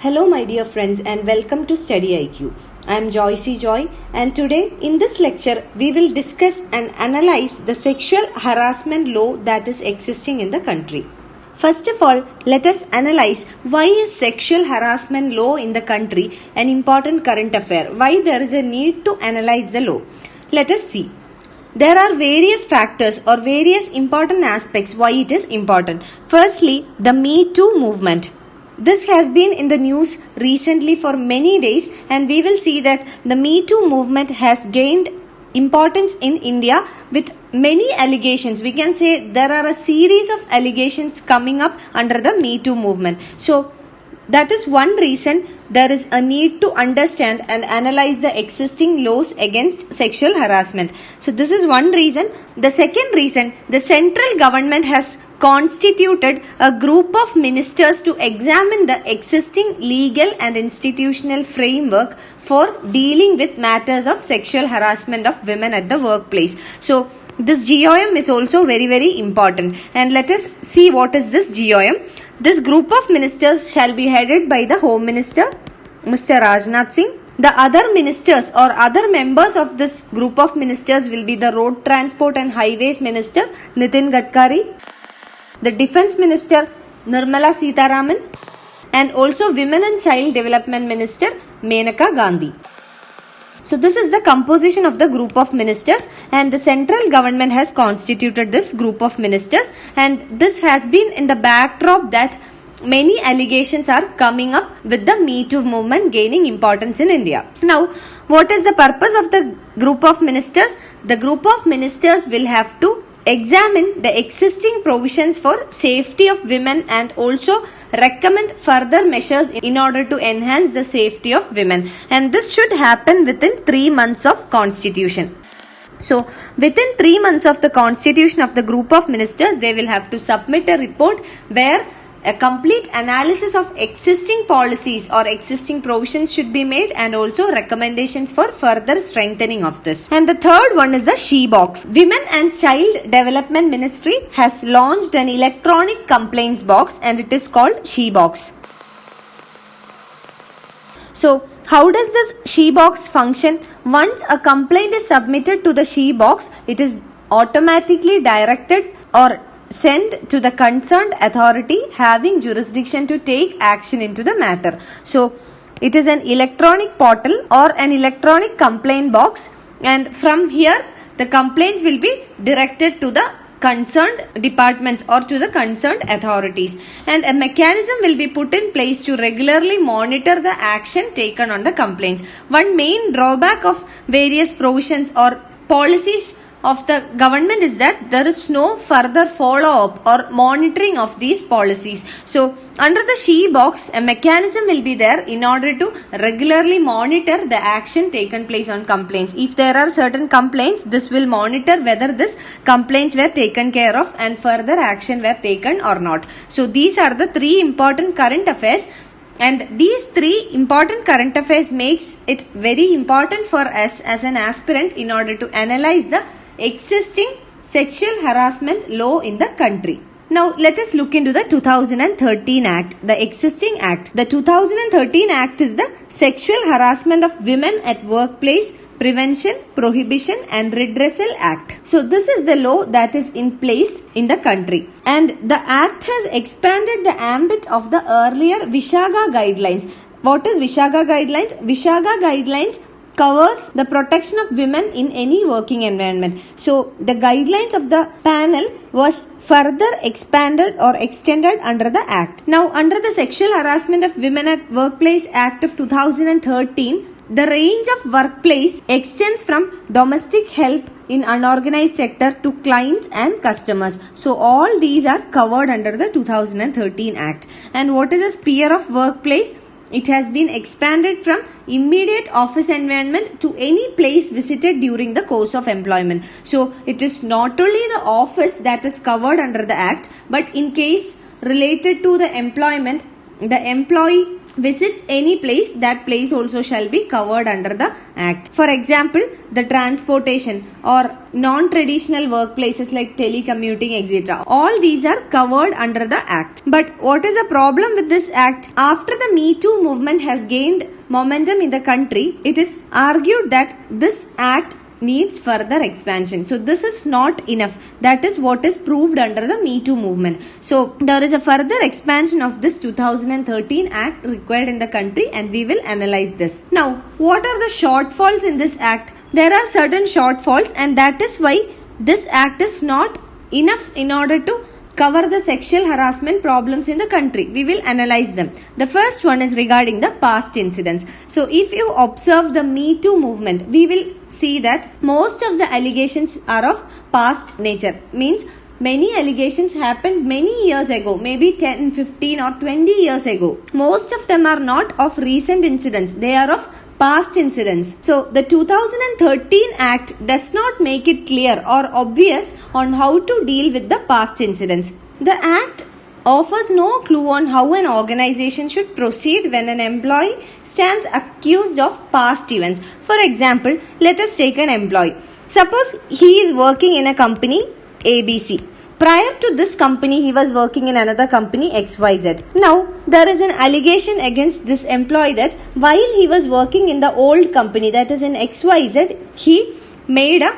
Hello my dear friends and welcome to StudyIQ. I am Joy and today in this lecture we will discuss and analyze the sexual harassment law that is existing in the country. First of all, let us analyze why is sexual harassment law in the country an important current affair, why there is a need to analyze the law. Let us see. There are various factors or various important aspects why it is important. Firstly, the Me Too movement. This has been in the news recently for many days and we will see that the Me Too movement has gained importance in India with many allegations. We can say there are a series of allegations coming up under the Me Too movement. So that is one reason there is a need to understand and analyze the existing laws against sexual harassment. So this is one reason. The second reason, the central government has constituted a group of ministers to examine the existing legal and institutional framework for dealing with matters of sexual harassment of women at the workplace. So this GOM is also very important, and let us see what is this GOM. This group of ministers shall be headed by the Home Minister, Mr. Rajnath Singh. The other ministers or other members of this group of ministers will be the Road Transport and Highways Minister, Nitin Gadkari, the Defence Minister, Nirmala Sitharaman, and also Women and Child Development Minister, Menaka Gandhi. So this is the composition of the group of ministers, and the central government has constituted this group of ministers, and this has been in the backdrop that many allegations are coming up with the Me Too movement gaining importance in India. Now, what is the purpose of the group of ministers? The group of ministers will have to examine the existing provisions for safety of women and also recommend further measures in order to enhance the safety of women, and this should happen within 3 months of constitution. So within 3 months of the constitution of the group of ministers, they will have to submit a report where a complete analysis of existing policies or existing provisions should be made and also recommendations for further strengthening of this. And the third one is the She Box. Women and Child Development Ministry has launched an electronic complaints box and it is called She Box. So how does this She Box function? Once a complaint is submitted to the She Box, it is automatically directed or sent to the concerned authority having jurisdiction to take action into the matter. So it is an electronic portal or an electronic complaint box, and from here the complaints will be directed to the concerned departments or to the concerned authorities, and a mechanism will be put in place to regularly monitor the action taken on the complaints. One main drawback of various provisions or policies of the government is that there is no further follow-up or monitoring of these policies. So under the She Box, a mechanism will be there in order to regularly monitor the action taken place on complaints. If there are certain complaints, this will monitor whether these complaints were taken care of and further action were taken or not. So these are the 3 important current affairs, and these 3 important current affairs makes it very important for us as an aspirant in order to analyze the existing sexual harassment law in the country. Now let us look into the 2013 Act, the existing Act. The 2013 Act is the Sexual Harassment of Women at Workplace Prevention, Prohibition and Redressal Act. So this is the law that is in place in the country, and the Act has expanded the ambit of the earlier Vishaga Guidelines. What is Vishaga Guidelines? Vishaga Guidelines covers the protection of women in any working environment. So the guidelines of the panel was further expanded or extended under the Act. Now under the Sexual Harassment of Women at Workplace Act of 2013, the range of workplace extends from domestic help in unorganized sector to clients and customers. So all these are covered under the 2013 Act. And what is the sphere of workplace? It has been expanded from immediate office environment to any place visited during the course of employment. So it is not only the office that is covered under the Act, but in case related to the employment, the employee visits any place, that place also shall be covered under the Act. For example, the transportation or non-traditional workplaces like telecommuting, etc. All these are covered under the Act. But what is the problem with this Act? After the Me Too movement has gained momentum in the country, it is argued that this Act needs further expansion. So this is not enough. That is what is proved under the Me Too movement. So there is a further expansion of this 2013 Act required in the country, and we will analyze this. Now, what are the shortfalls in this Act? There are certain shortfalls, and that is why this Act is not enough in order to cover the sexual harassment problems in the country. We will analyze them. The first one is regarding the past incidents. So if you observe the Me Too movement, we will see that most of the allegations are of past nature. Means many allegations happened many years ago, maybe 10, 15 or 20 years ago. Most of them are not of recent incidents. They are of past incidents. So the 2013 Act does not make it clear or obvious on how to deal with the past incidents. The Act offers no clue on how an organization should proceed when an employee stands accused of past events. For example, let us take an employee. Suppose he is working in a company ABC. Prior to this company, he was working in another company XYZ. Now, there is an allegation against this employee that while he was working in the old company, that is in XYZ, he made a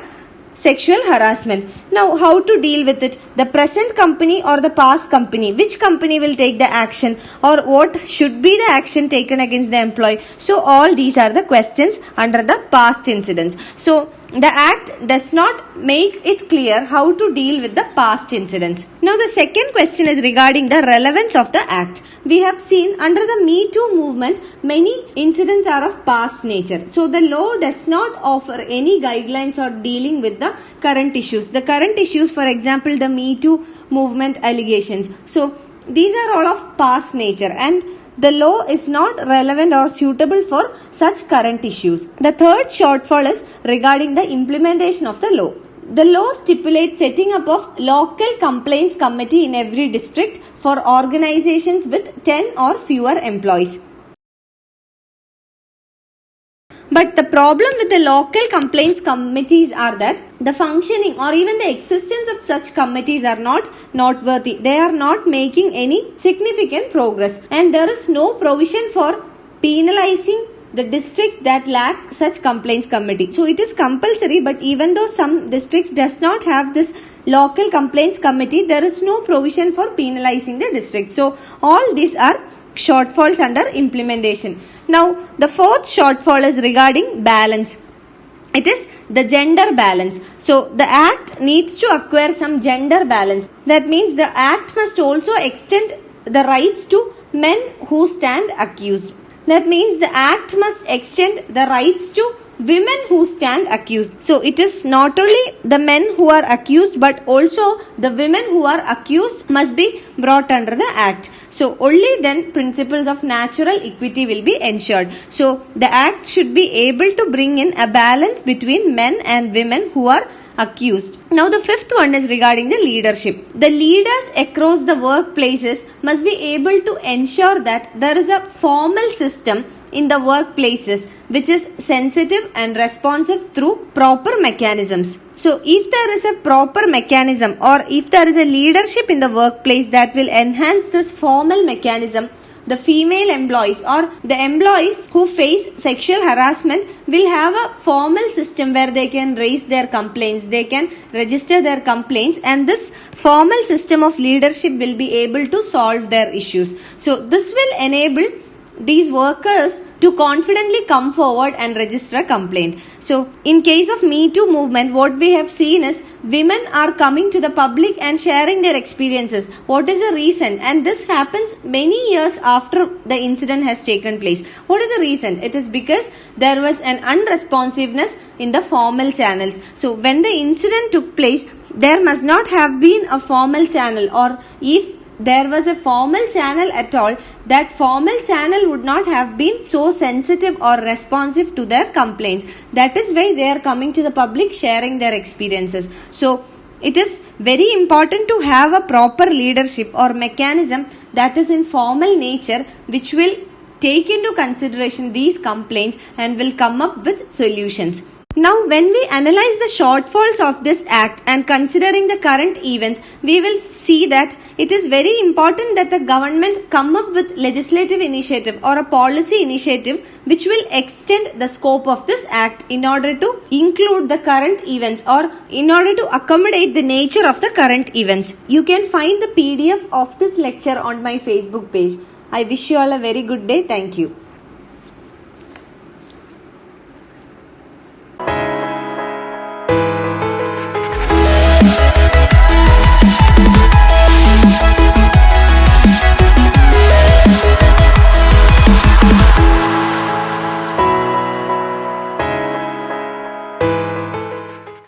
sexual harassment. Now, how to deal with it? The present company or the past company? Which company will take the action, or what should be the action taken against the employee? So, all these are the questions under the past incidents. So, the Act does not make it clear how to deal with the past incidents. Now, the second question is regarding the relevance of the Act. We have seen under the Me Too movement, many incidents are of past nature. So, the law does not offer any guidelines or dealing with the current issues. The current issues, for example, the Me Too movement allegations. So, these are all of past nature, and the law is not relevant or suitable for such current issues. The third shortfall is regarding the implementation of the law. The law stipulates setting up of local complaints committee in every district for organizations with 10 or fewer employees. But the problem with the local complaints committees are that the functioning or even the existence of such committees are not noteworthy. They are not making any significant progress, and there is no provision for penalizing the districts that lack such complaints committee. So it is compulsory, but even though some districts does not have this local complaints committee, there is no provision for penalizing the district. So all these are shortfalls under implementation. Now, the fourth shortfall is regarding balance. It is the gender balance. So, the Act needs to acquire some gender balance. That means the Act must also extend the rights to men who stand accused. That means the Act must extend the rights to women who stand accused. So, it is not only the men who are accused, but also the women who are accused must be brought under the Act. So, only then principles of natural equity will be ensured. So, the Act should be able to bring in a balance between men and women who are accused. Now, the fifth one is regarding the leadership. The leaders across the workplaces must be able to ensure that there is a formal system in the workplaces which is sensitive and responsive through proper mechanisms. So, if there is a proper mechanism or if there is a leadership in the workplace that will enhance this formal mechanism, the female employees or the employees who face sexual harassment will have a formal system where they can raise their complaints, they can register their complaints, and this formal system of leadership will be able to solve their issues. So, this will enable these workers to confidently come forward and register a complaint. So, in case of Me Too movement, what we have seen is women are coming to the public and sharing their experiences. What is the reason? And this happens many years after the incident has taken place. What is the reason? It is because there was an unresponsiveness in the formal channels. So, when the incident took place, there must not have been a formal channel, or if there was a formal channel at all, that formal channel would not have been so sensitive or responsive to their complaints. That is why they are coming to the public sharing their experiences. So, it is very important to have a proper leadership or mechanism that is in formal nature, which will take into consideration these complaints and will come up with solutions. Now, when we analyze the shortfalls of this Act and considering the current events, we will see that it is very important that the government come up with legislative initiative or a policy initiative which will extend the scope of this Act in order to include the current events or in order to accommodate the nature of the current events. You can find the PDF of this lecture on my Facebook page. I wish you all a very good day. Thank you.